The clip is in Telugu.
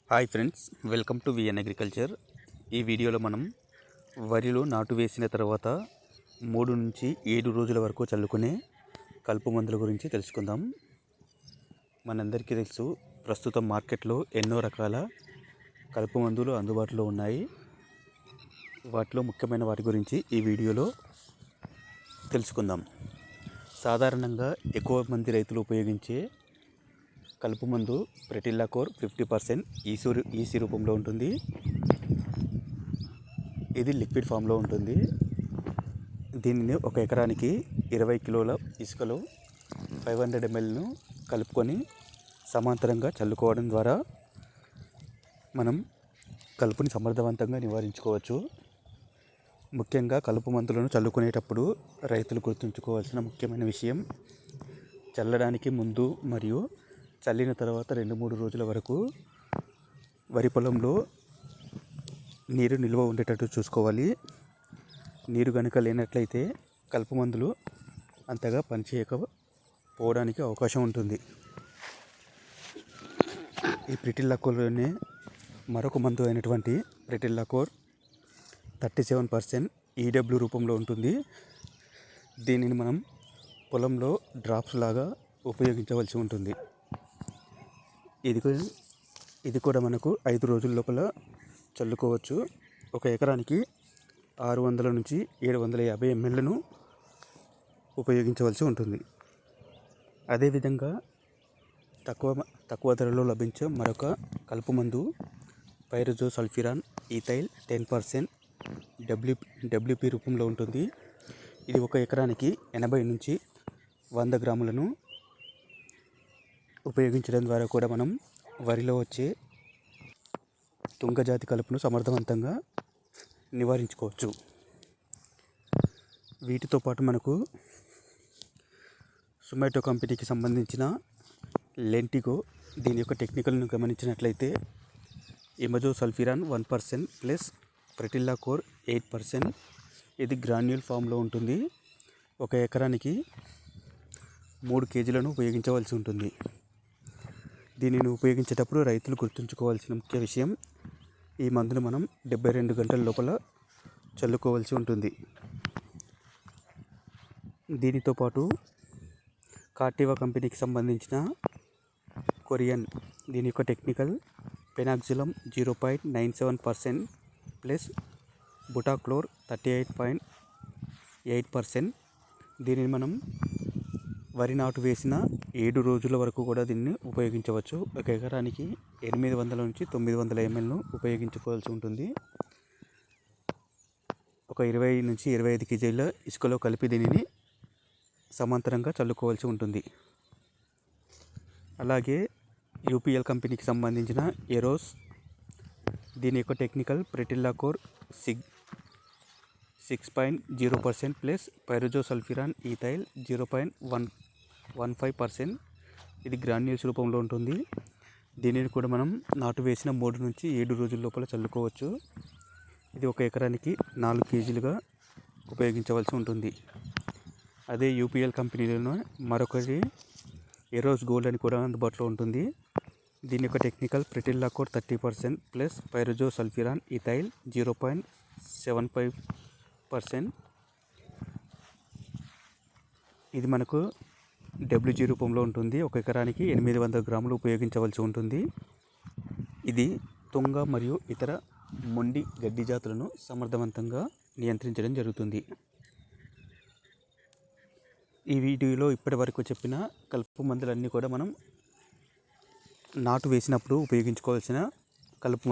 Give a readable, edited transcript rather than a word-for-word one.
Hi friends, welcome to VN agriculture. ఈ వీడియోలో మనం వరిలో నాటు వేసిన తర్వాత 3 నుంచి 7 రోజుల వరకు చల్లుకునే కలుపు మందుల గురించి తెలుసుకుందాం. మనందరికీ తెలుసు, ప్రస్తుతం మార్కెట్లో ఎన్నో రకాల కలుపు మందులు అందుబాటులో ఉన్నాయి. వాటిలో ముఖ్యమైన వాటి గురించి ఈ వీడియోలో తెలుసుకుందాం. సాధారణంగా ఎక్కువ మంది రైతులు ఉపయోగించే కలుపు మందు ప్రెటిల్లాకోర్ 50% ఈసీ రూపంలో ఉంటుంది. ఇది లిక్విడ్ ఫామ్లో ఉంటుంది. దీనిని ఒక ఎకరానికి 20 కిలోల ఇసుకలో 500 mlను కలుపుకొని సమాంతరంగా చల్లుకోవడం ద్వారా మనం కలుపుని సమర్థవంతంగా నివారించుకోవచ్చు. ముఖ్యంగా కలుపు మందులను చల్లుకునేటప్పుడు రైతులు గుర్తుంచుకోవాల్సిన ముఖ్యమైన విషయం, చల్లడానికి ముందు మరియు చల్లిన తర్వాత 2-3 రోజుల వరకు వరి పొలంలో నీరు నిల్వ ఉండేటట్టు చూసుకోవాలి. నీరు కనుక లేనట్లయితే కలుపు మందులు అంతగా పనిచేయకపోవడానికి అవకాశం ఉంటుంది. ఈ ప్రెటిల్లాకోర్లోనే మరొక మందు అయినటువంటి ప్రెటిల్లాకోర్ 37% ఈడబ్ల్యూ రూపంలో ఉంటుంది. దీనిని మనం పొలంలో డ్రాప్స్ లాగా ఉపయోగించవలసి ఉంటుంది. ఇది కూడా మనకు 5 రోజుల లోపల చల్లుకోవచ్చు. ఒక ఎకరానికి 600 నుంచి 750 mlను ఉపయోగించవలసి ఉంటుంది. అదేవిధంగా తక్కువ ధరలో లభించే మరొక కలుపు మందు పైరోజోసల్ఫిరాన్ ఈథైల్ 10% డబ్ల్యూపీ రూపంలో ఉంటుంది. ఇది ఒక ఎకరానికి 80 నుంచి 100 గ్రాములను ఉపయోగించడం ద్వారా కూడా మనం వరిలో వచ్చే తుంగజాతి కలుపును సమర్థవంతంగా నివారించుకోవచ్చు. వీటితో పాటు మనకు సుమాటో కంపెనీకి సంబంధించిన లెంటిగో, దీని యొక్క టెక్నికల్ను గమనించినట్లయితే ఇమజోసల్ఫిరాన్ 1% ప్లస్ ప్రెటిల్లాకోర్ 8%. ఇది గ్రాన్యూల్ ఫామ్లో ఉంటుంది. ఒక ఎకరానికి 3 kgలను ఉపయోగించవలసి ఉంటుంది. దీనిని ఉపయోగించేటప్పుడు రైతులు గుర్తుంచుకోవాల్సిన ముఖ్య విషయం, ఈ మందును మనం 72 గంటల లోపల చల్లుకోవాల్సి ఉంటుంది. దీనితో పాటు కార్టివా కంపెనీకి సంబంధించిన కొరియన్, దీని యొక్క టెక్నికల్ పెనాక్జిలం 0.97% ప్లస్ బుటాక్లోర్ 38.8%. దీనిని మనం వరి నాటు వేసిన 7 రోజుల వరకు కూడా దీన్ని ఉపయోగించవచ్చు. ఒక ఎకరానికి 800 నుంచి 900 mlను ఉపయోగించుకోవాల్సి ఉంటుంది. ఒక 20 నుంచి 25 kgల ఇసుకలో కలిపి దీనిని సమాంతరంగా చల్లుకోవాల్సి ఉంటుంది. అలాగే యూపీఎల్ కంపెనీకి సంబంధించిన ఎరోస్, దీని యొక్క టెక్నికల్ ప్రెటిల్లాకోర్ 6.0% ప్లస్ పైరోజోసల్ఫిరాన్ ఈథైల్ 0.15%. ఇది గ్రాన్యూల్స్ రూపంలో ఉంటుంది. దీనిని కూడా మనం నాటు వేసిన 3 నుంచి 7 రోజుల లోపల చల్లుకోవచ్చు. ఇది ఒక ఎకరానికి 4 kgలుగా ఉపయోగించవలసి ఉంటుంది. అదే యూపీఎల్ కంపెనీలోనే మరొకటి ఎరోస్ గోల్డ్ అని కూడా అందుబాటులో ఉంటుంది. దీని యొక్క టెక్నికల్ ప్రెటిల్లాకోర్ 30% ప్లస్ పైరోజోసల్ఫిరాన్ ఈథైల్ 0.75%. ఇది మనకు డబ్ల్యూజీ రూపంలో ఉంటుంది. ఒక ఎకరానికి 800 గ్రాములు ఉపయోగించవలసి ఉంటుంది. ఇది తుంగ మరియు ఇతర మొండి గడ్డి జాతులను సమర్థవంతంగా నియంత్రించడం జరుగుతుంది. ఈ వీడియోలో ఇప్పటి వరకు చెప్పిన కలుపు మందులన్నీ కూడా మనం నాటు వేసినప్పుడు ఉపయోగించుకోవాల్సిన కలుపు మందులు.